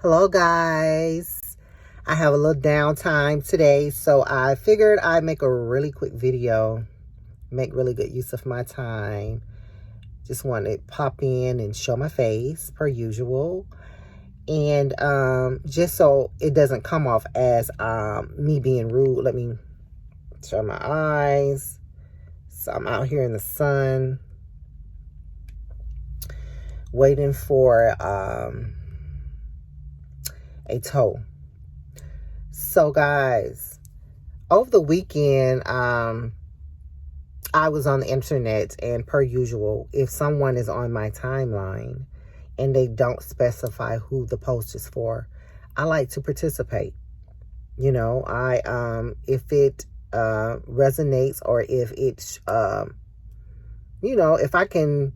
Hello guys, I have a little downtime today, so I figured I'd make a really quick video, make really good use of my time. Just wanted to pop in and show my face per usual, and just so it doesn't come off as me being rude. Let me show my eyes. So I'm out here in the sun waiting for a tow. So guys, over the weekend, I was on the internet, and per usual, if someone is on my timeline and they don't specify who the post is for, I like to participate. You know, if it resonates, or if it's if I can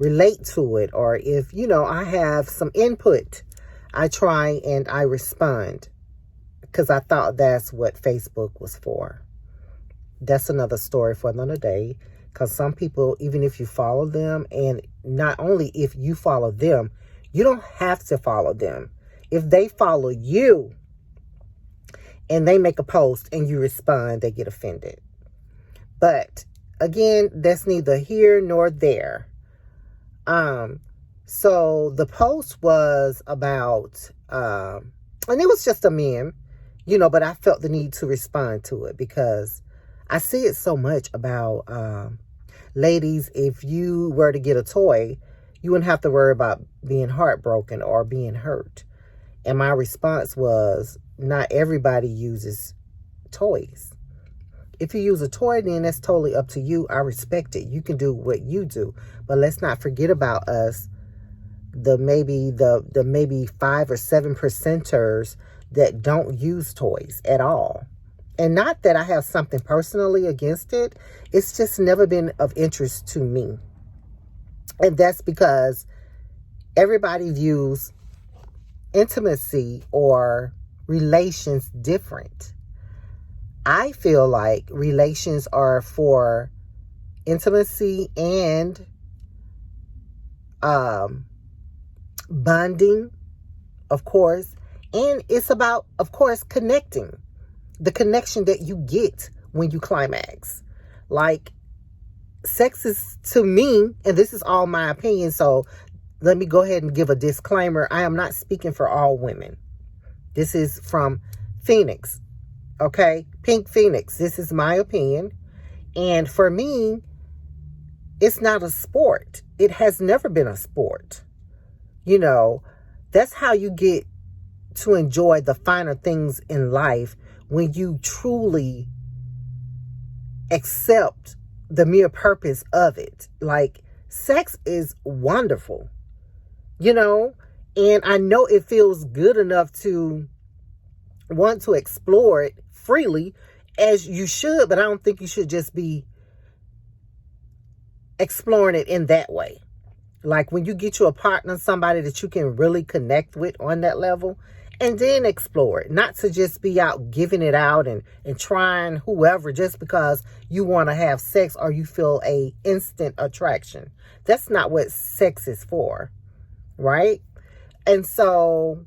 relate to it, or if I have some input, I try and I respond, because I thought that's what Facebook was for. That's another story for another day, because some people, even if you follow them, and not only if you follow them, you don't have to follow them. If they follow you and they make a post and you respond, they get offended. But again, that's neither here nor there. So the post was about, and it was just a meme, but I felt the need to respond to it, because I see it so much about, ladies, if you were to get a toy, you wouldn't have to worry about being heartbroken or being hurt. And my response was, not everybody uses toys. If you use a toy, then that's totally up to you. I respect it. You can do what you do. But let's not forget about us, the maybe 5 or 7 percenters that don't use toys at all. And not that I have something personally against it. It's just never been of interest to me. And that's because everybody views intimacy or relations different. I feel like relations are for intimacy and bonding, of course. And it's about, of course, connecting. The connection that you get when you climax. Like, sex is, to me, and this is all my opinion, so let me go ahead and give a disclaimer. I am not speaking for all women. This is from Phoenix. Okay? Phynk Phoenix. This is my opinion. And for me, it's not a sport. It has never been a sport. That's how you get to enjoy the finer things in life, when you truly accept the mere purpose of it. Like, sex is wonderful, and I know it feels good enough to want to explore it freely, as you should, but I don't think you should just be exploring it in that way. Like, when you get you a partner, somebody that you can really connect with on that level, and then explore it. Not to just be out giving it out and trying whoever just because you want to have sex or you feel a instant attraction. That's not what sex is for, right? And so,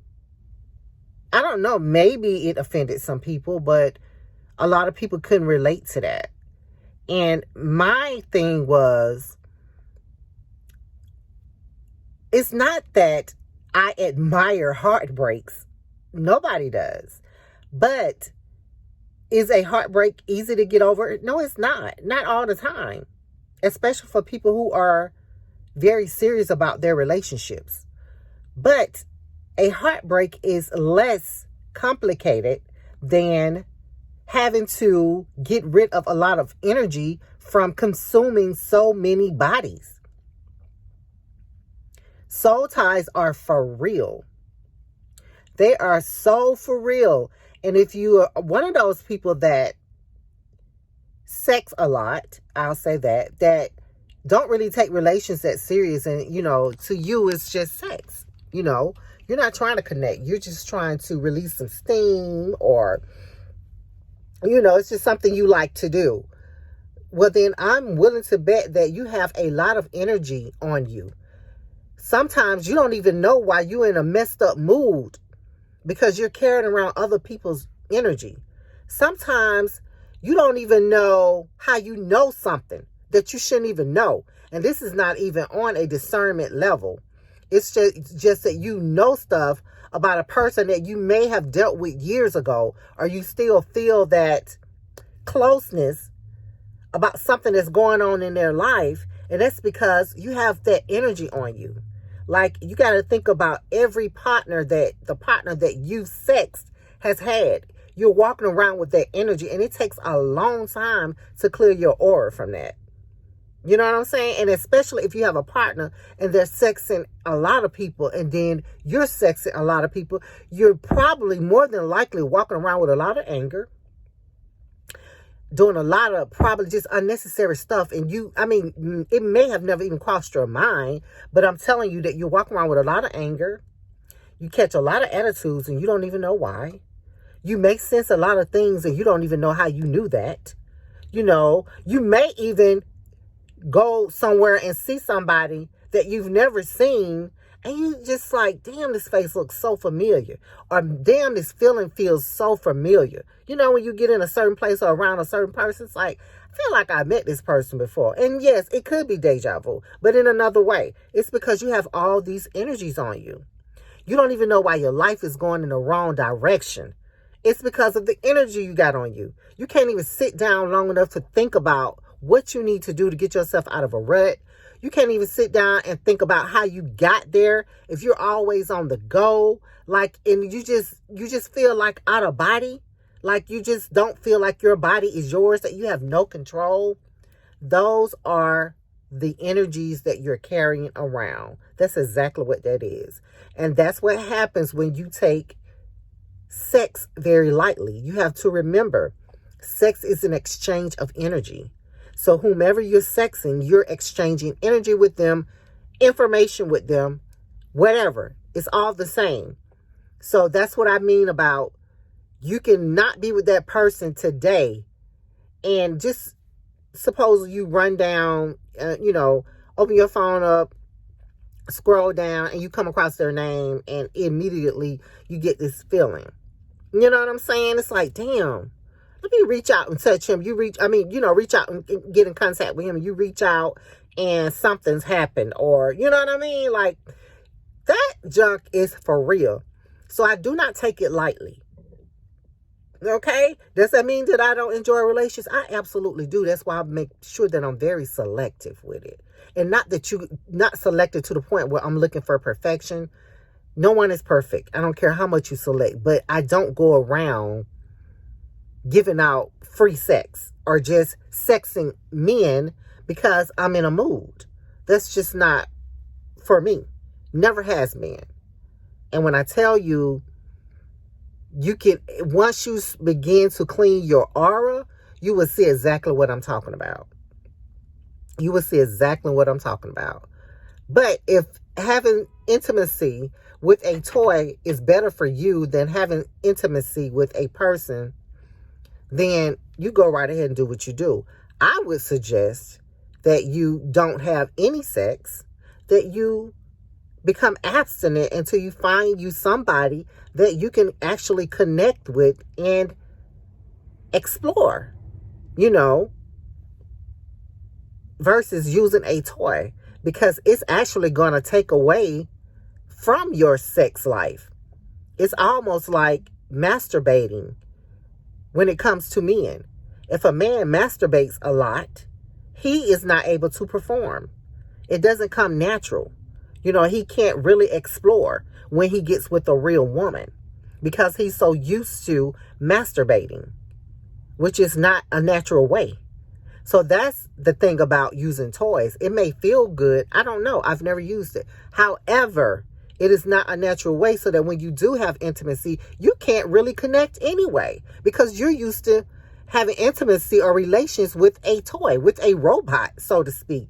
I don't know, maybe it offended some people, but a lot of people couldn't relate to that. And my thing was, it's not that I admire heartbreaks. Nobody does. But is a heartbreak easy to get over? No, it's not. Not all the time. Especially for people who are very serious about their relationships. But a heartbreak is less complicated than having to get rid of a lot of energy from consuming so many bodies. Soul ties are for real. They are so for real. And if you are one of those people that sex a lot, I'll say that don't really take relations that serious, and, to you it's just sex. You're not trying to connect. You're just trying to release some steam, or, it's just something you like to do. Well, then I'm willing to bet that you have a lot of energy on you. Sometimes you don't even know why you're in a messed up mood because you're carrying around other people's energy. Sometimes you don't even know how you know something that you shouldn't even know. And this is not even on a discernment level. It's just that you know stuff about a person that you may have dealt with years ago, or you still feel that closeness about something that's going on in their life. And that's because you have that energy on you. Like, you got to think about every partner that you've sexed has had. You're walking around with that energy, and it takes a long time to clear your aura from that. You know what I'm saying? And especially if you have a partner and they're sexing a lot of people, and then you're sexing a lot of people, you're probably more than likely walking around with a lot of anger, doing a lot of probably just unnecessary stuff. And it may have never even crossed your mind, but I'm telling you that you're walking around with a lot of anger. You catch a lot of attitudes and you don't even know why. You make sense a lot of things and you don't even know how you knew that. You know, you may even go somewhere and see somebody that you've never seen, and you just like, damn, this face looks so familiar, or damn, this feeling feels so familiar. You know, when you get in a certain place or around a certain person, it's like, I feel like I met this person before. And yes, it could be deja vu, but in another way. It's because you have all these energies on you. You don't even know why your life is going in the wrong direction. It's because of the energy you got on you. You can't even sit down long enough to think about what you need to do to get yourself out of a rut. You can't even sit down and think about how you got there if you're always on the go. Like, and you just feel like out of body. Like, you just don't feel like your body is yours, that you have no control. Those are the energies that you're carrying around. That's exactly what that is. And that's what happens when you take sex very lightly. You have to remember, sex is an exchange of energy. So whomever you're sexing, you're exchanging energy with them, information with them, whatever. It's all the same. So that's what I mean about, you can not be with that person today, and just suppose you run down, open your phone up, scroll down, and you come across their name, and immediately you get this feeling. You know what I'm saying? It's like, damn. Let me reach out and touch him. Reach out and get in contact with him. You reach out and something's happened, or, you know what I mean? Like, that junk is for real. So I do not take it lightly. Okay? Does that mean that I don't enjoy relationships? I absolutely do. That's why I make sure that I'm very selective with it. And not selective to the point where I'm looking for perfection. No one is perfect. I don't care how much you select, but I don't go around giving out free sex or just sexing men because I'm in a mood. That's just not for me. Never has been. And when I tell you, once you begin to clean your aura, you will see exactly what I'm talking about. You will see exactly what I'm talking about. But if having intimacy with a toy is better for you than having intimacy with a person, then you go right ahead and do what you do. I would suggest that you don't have any sex, that you become abstinent until you find you somebody that you can actually connect with and explore, versus using a toy, because it's actually going to take away from your sex life. It's almost like masturbating when it comes to men. If a man masturbates a lot, he is not able to perform. It doesn't come natural. He can't really explore when he gets with a real woman because he's so used to masturbating, which is not a natural way. So that's the thing about using toys. It may feel good. I don't know. I've never used it. However, it is not a natural way, so that when you do have intimacy, you can't really connect anyway because you're used to having intimacy or relations with a toy, with a robot, so to speak.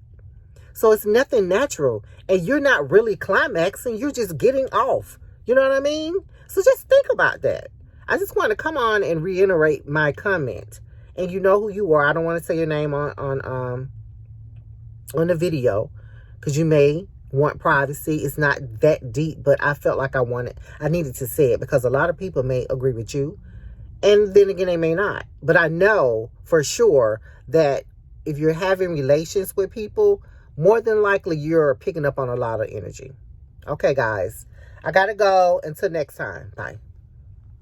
So it's nothing natural, and you're not really climaxing. You're just getting off. You know what I mean? So just think about that. I just want to come on and reiterate my comment. And you know who you are. I don't want to say your name on the video because you may want privacy. It's not that deep, but I felt like I needed to say it because a lot of people may agree with you. And then again, they may not. But I know for sure that if you're having relations with people, more than likely you're picking up on a lot of energy. Okay, guys. I got to go. Until next time. Bye.